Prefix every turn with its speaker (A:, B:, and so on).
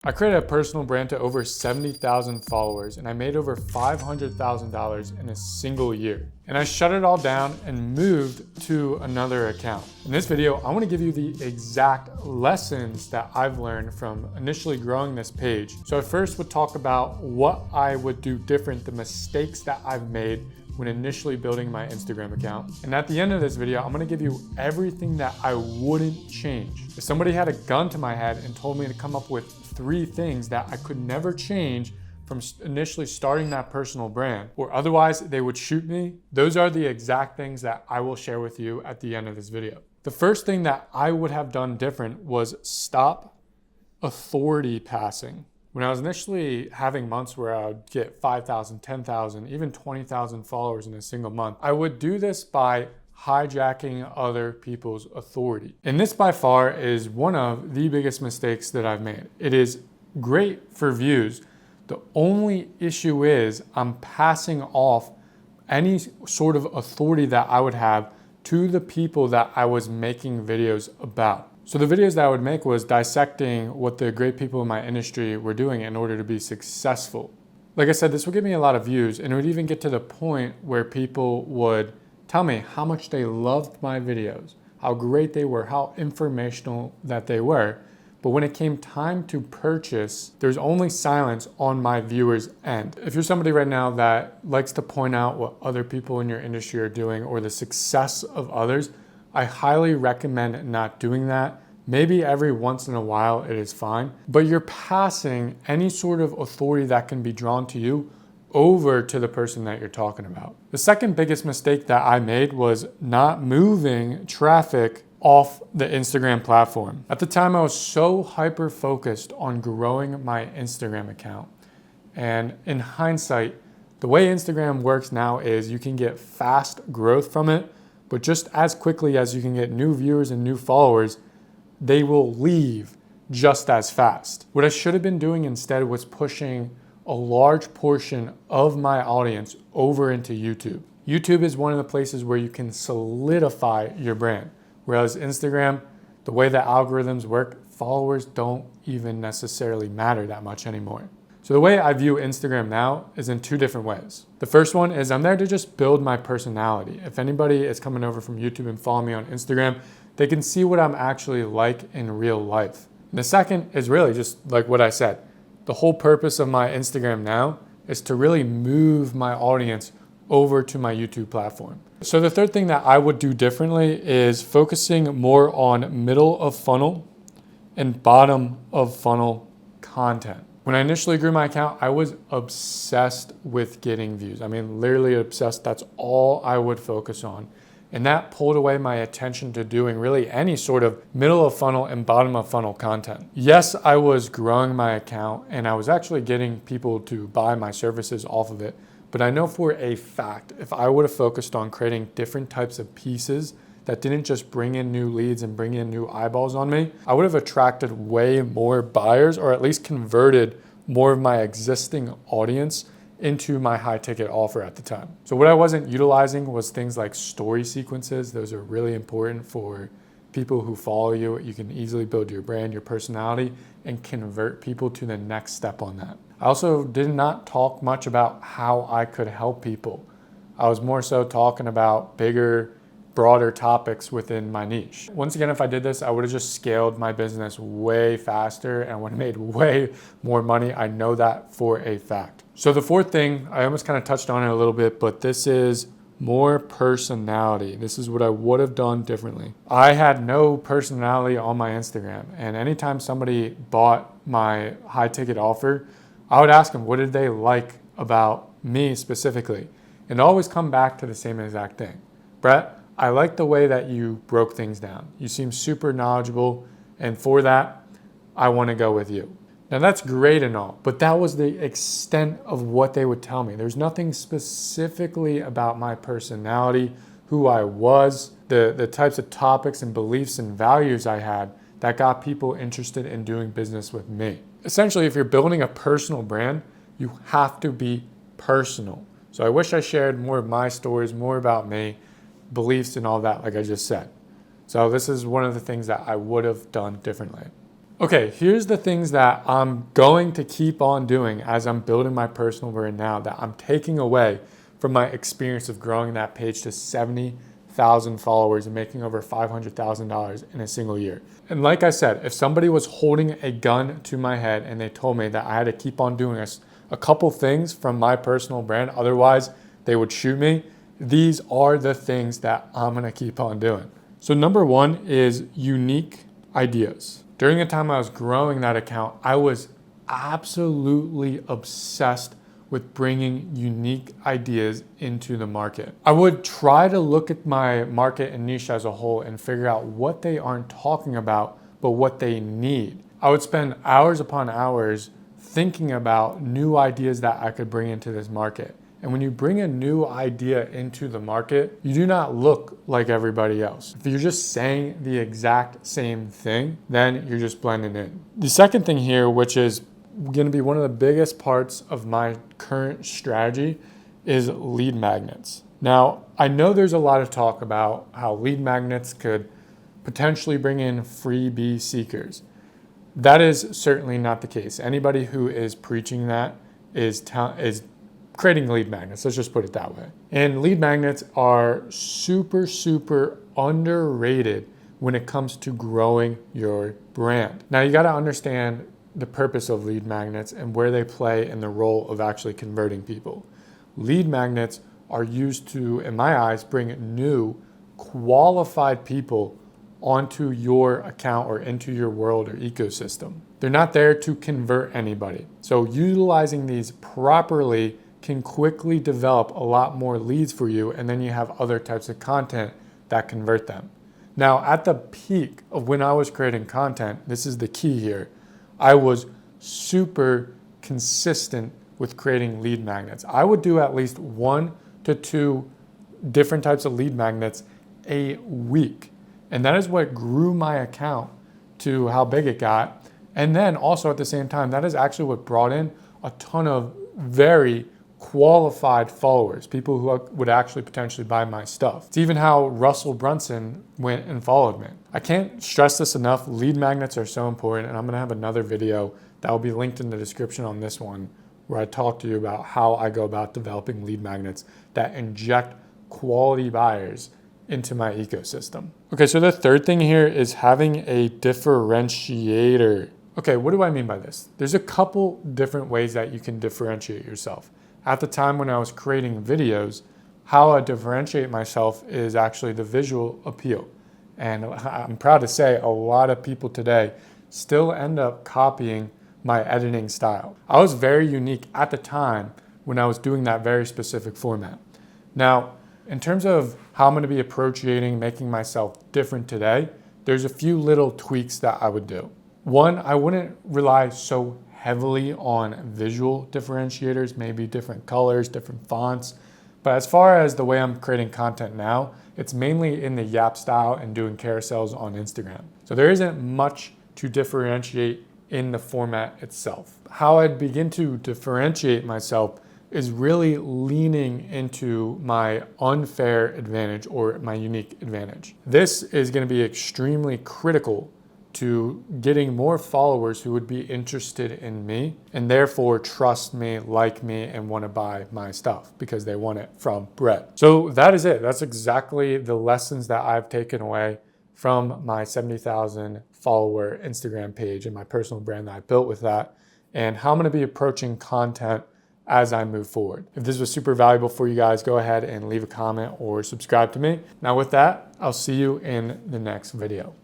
A: I created a personal brand to over 70,000 followers and I made over $500,000 in a single year. And I shut it all down and moved to another account. In this video, I want to give you the exact lessons that I've learned from initially growing this page. So I first would talk about what I would do different, the mistakes that I've made when initially building my Instagram account. And at the end of this video, I'm gonna give you everything that I wouldn't change. If somebody had a gun to my head and told me to come up with 3 things that I could never change from initially starting that personal brand, or otherwise they would shoot me, those are the exact things that I will share with you at the end of this video. The first thing that I would have done different was stop authority passing. When I was initially having months where I would get 5,000, 10,000, even 20,000 followers in a single month, I would do this by hijacking other people's authority. And this by far is one of the biggest mistakes that I've made. It is great for views. The only issue is I'm passing off any sort of authority that I would have to the people that I was making videos about. So the videos that I would make was dissecting what the great people in my industry were doing in order to be successful. Like I said, this would give me a lot of views, and it would even get to the point where people would tell me how much they loved my videos, how great they were, how informational that they were. But when it came time to purchase, there's only silence on my viewers' end. If you're somebody right now that likes to point out what other people in your industry are doing or the success of others, I highly recommend not doing that. Maybe every once in a while it is fine, but you're passing any sort of authority that can be drawn to you over to the person that you're talking about. The second biggest mistake that I made was not moving traffic off the Instagram platform. At the time, I was so hyper focused on growing my Instagram account. And in hindsight, the way Instagram works now is you can get fast growth from it, but just as quickly as you can get new viewers and new followers, they will leave just as fast. What I should have been doing instead was pushing a large portion of my audience over into YouTube. YouTube is one of the places where you can solidify your brand. Whereas Instagram, the way the algorithms work, followers don't even necessarily matter that much anymore. So the way I view Instagram now is in 2 different ways. The first one is I'm there to just build my personality. If anybody is coming over from YouTube and following me on Instagram, they can see what I'm actually like in real life. And the second is really just like what I said. The whole purpose of my Instagram now is to really move my audience over to my YouTube platform. So the third thing that I would do differently is focusing more on middle of funnel and bottom of funnel content. When I initially grew my account, I was obsessed with getting views. I mean, literally obsessed. That's all I would focus on. And that pulled away my attention to doing really any sort of middle of funnel and bottom of funnel content. Yes, I was growing my account and I was actually getting people to buy my services off of it. But I know for a fact, if I would have focused on creating different types of pieces that didn't just bring in new leads and bring in new eyeballs on me, I would have attracted way more buyers, or at least converted more of my existing audience into my high ticket offer at the time. So what I wasn't utilizing was things like story sequences. Those are really important for people who follow you. You can easily build your brand, your personality, and convert people to the next step on that. I also did not talk much about how I could help people. I was more so talking about bigger, broader topics within my niche. Once again, if I did this, I would have just scaled my business way faster and would have made way more money. I know that for a fact. So the fourth thing, I almost kind of touched on it a little bit, but this is more personality. This is what I would have done differently. I had no personality on my Instagram, and anytime somebody bought my high ticket offer, I would ask them, what did they like about me specifically? And always come back to the same exact thing. Brett, I like the way that you broke things down. You seem super knowledgeable, and for that, I want to go with you. Now that's great and all, but that was the extent of what they would tell me. There's nothing specifically about my personality, who I was, the types of topics and beliefs and values I had that got people interested in doing business with me. Essentially, if you're building a personal brand, you have to be personal. So I wish I shared more of my stories, more about me, beliefs and all that, like I just said. So this is one of the things that I would have done differently. Okay, here's the things that I'm going to keep on doing as I'm building my personal brand now that I'm taking away from my experience of growing that page to 70,000 followers and making over $500,000 in a single year. And like I said, if somebody was holding a gun to my head and they told me that I had to keep on doing a couple things from my personal brand, otherwise they would shoot me, these are the things that I'm gonna keep on doing. So number one is unique ideas. During the time I was growing that account, I was absolutely obsessed with bringing unique ideas into the market. I would try to look at my market and niche as a whole and figure out what they aren't talking about, but what they need. I would spend hours upon hours thinking about new ideas that I could bring into this market. And when you bring a new idea into the market, you do not look like everybody else. If you're just saying the exact same thing, then you're just blending in. The second thing here, which is gonna be one of the biggest parts of my current strategy, is lead magnets. Now, I know there's a lot of talk about how lead magnets could potentially bring in freebie seekers. That is certainly not the case. Anybody who is preaching that is creating lead magnets, let's just put it that way. And lead magnets are super, super underrated when it comes to growing your brand. Now you gotta understand the purpose of lead magnets and where they play in the role of actually converting people. Lead magnets are used to, in my eyes, bring new qualified people onto your account or into your world or ecosystem. They're not there to convert anybody. So utilizing these properly can quickly develop a lot more leads for you, and then you have other types of content that convert them. Now, at the peak of when I was creating content, this is the key here, I was super consistent with creating lead magnets. I would do at least 1 to 2 different types of lead magnets a week. And that is what grew my account to how big it got. And then also at the same time, that is actually what brought in a ton of very qualified followers, people who would actually potentially buy my stuff. It's even how Russell Brunson went and followed me. I can't stress this enough. Lead magnets are so important, and I'm gonna have another video that will be linked in the description on this one where I talk to you about how I go about developing lead magnets that inject quality buyers into my ecosystem. Okay, so the third thing here is having a differentiator. Okay, what do I mean by this? There's a couple different ways that you can differentiate yourself. At the time when I was creating videos, how I differentiate myself is actually the visual appeal. And I'm proud to say a lot of people today still end up copying my editing style. I was very unique at the time when I was doing that very specific format. Now, in terms of how I'm gonna be approaching making myself different today, there's a few little tweaks that I would do. One, I wouldn't rely so heavily on visual differentiators, maybe different colors, different fonts. But as far as the way I'm creating content now, it's mainly in the Yap style and doing carousels on Instagram. So there isn't much to differentiate in the format itself. How I'd begin to differentiate myself is really leaning into my unfair advantage or my unique advantage. This is going to be extremely critical to getting more followers who would be interested in me and therefore trust me, like me, and want to buy my stuff because they want it from Brett. So that is it. That's exactly the lessons that I've taken away from my 70,000 follower Instagram page and my personal brand that I built with that, and how I'm going to be approaching content as I move forward. If this was super valuable for you guys, go ahead and leave a comment or subscribe to me. Now with that, I'll see you in the next video.